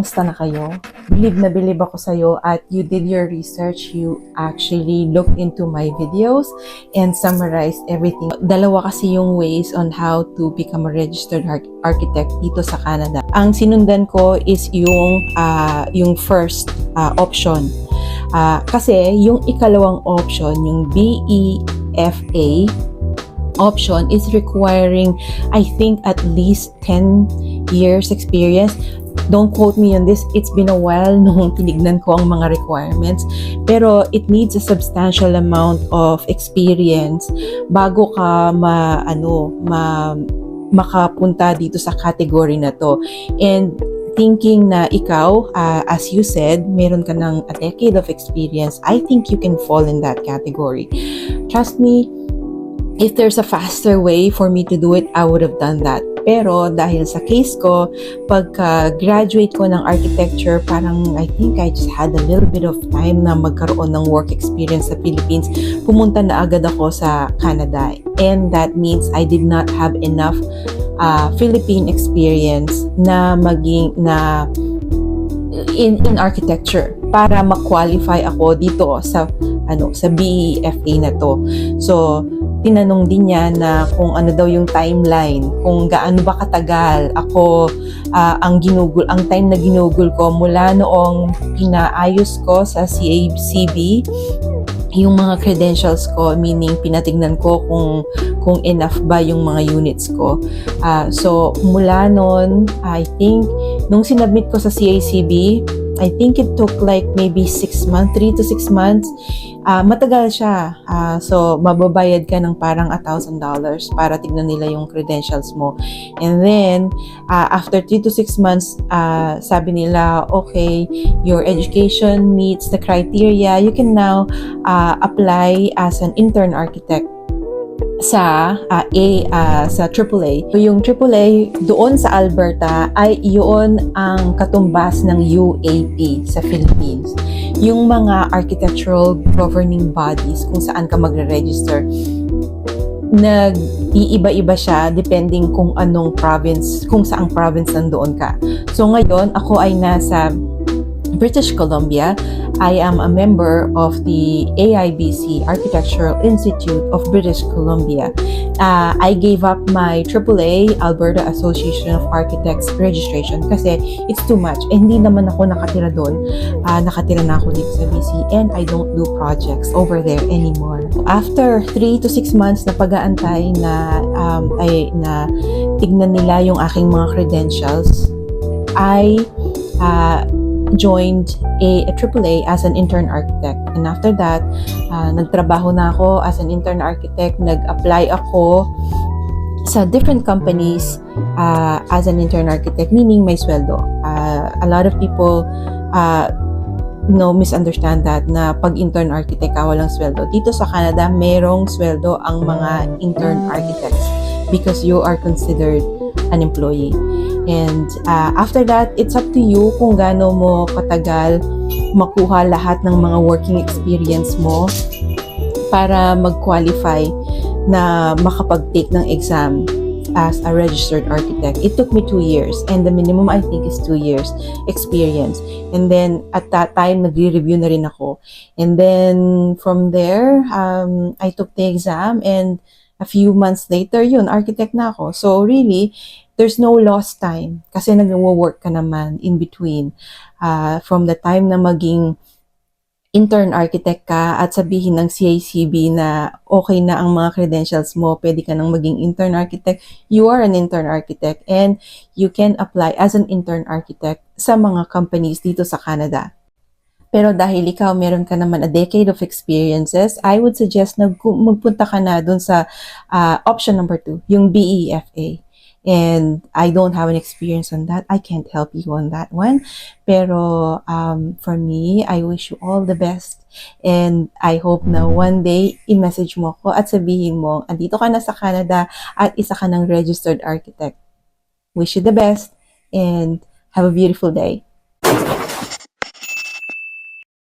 Kamusta na kayo? Believe na believe ako sa'yo at you did your research. You actually looked into my videos and summarized everything. Dalawa kasi yung ways on how to become a registered architect dito sa Canada. Ang sinundan ko is yung first option. Kasi yung ikalawang option, yung BEFA option is requiring, I think, at least 10 years experience. Don't quote me on this. It's been a while nung tinignan ko ang mga requirements. Pero it needs a substantial amount of experience bago ka makapunta dito sa category na to. And thinking na ikaw, as you said, meron ka ng a decade of experience, I think you can fall in that category. Trust me, if there's a faster way for me to do it, I would have done that. Pero dahil sa case ko, pagka-graduate ko ng architecture, parang I think I just had a little bit of time na magkaroon ng work experience sa Philippines. Pumunta na agad ako sa Canada. And that means I did not have enough Philippine experience na in architecture para ma-qualify ako dito sa BEFA na to. So tinanong din niya na kung ano daw yung timeline, kung gaano ba katagal ako ang time na ginugol ko mula noong pinaayos ko sa CACB yung mga credentials ko, meaning pinatignan ko kung enough ba yung mga units ko. So mula noon, I think nung sinubmit ko sa CACB, I think it took like maybe 6 months, 3 to 6 months. Matagal siya. So, mababayad ka ng parang $1,000 para tignan nila yung credentials mo. And then, after 3 to 6 months, sabi nila, okay, your education meets the criteria. You can now apply as an intern architect sa AAA. So yung AAA doon sa Alberta ay iyon ang katumbas ng UAP sa Philippines. Yung mga architectural governing bodies kung saan ka magre-register, nag-iiba-iba siya depending kung anong province, kung saang province nandoon ka. So ngayon, ako ay nasa British Columbia. I am a member of the AIBC Architectural Institute of British Columbia. I gave up my AAA, Alberta Association of Architects registration kasi it's too much. Hindi naman ako nakatira doon. Nakatira na ako dito sa BC and I don't do projects over there anymore. After 3 to 6 months na pag-aantay na tignan nila yung aking mga credentials, I joined a AAA as an intern architect. And after that, nagtrabaho na ako as an intern architect. Nag-apply ako sa different companies as an intern architect, meaning may sweldo. A lot of people misunderstand that na pag intern architect ka, walang sweldo. Dito sa Canada, merong sweldo ang mga intern architects because you are considered an employee. And after that, it's up to you kung gaano mo katagal makuha lahat ng mga working experience mo para mag-qualify na makapag-take ng exam as a registered architect. It took me 2 years and the minimum I think is 2 years experience. And then at that time, nagre-review na rin ako. And then from there, I took the exam and a few months later, architect na ako. So really, there's no lost time kasi nag-work ka naman in between. From the time na maging intern architect ka at sabihin ng CACB na okay na ang mga credentials mo, pwede ka nang maging intern architect, you are an intern architect and you can apply as an intern architect sa mga companies dito sa Canada. Pero dahil ikaw meron ka naman a decade of experiences, I would suggest na magpunta ka na dun sa option number 2, yung BEFA. And I don't have an experience on that. I can't help you on that one. Pero for me, I wish you all the best. And I hope na one day, i-message mo ko at sabihin mo, andito ka na sa Canada at isa ka ng registered architect. Wish you the best and have a beautiful day.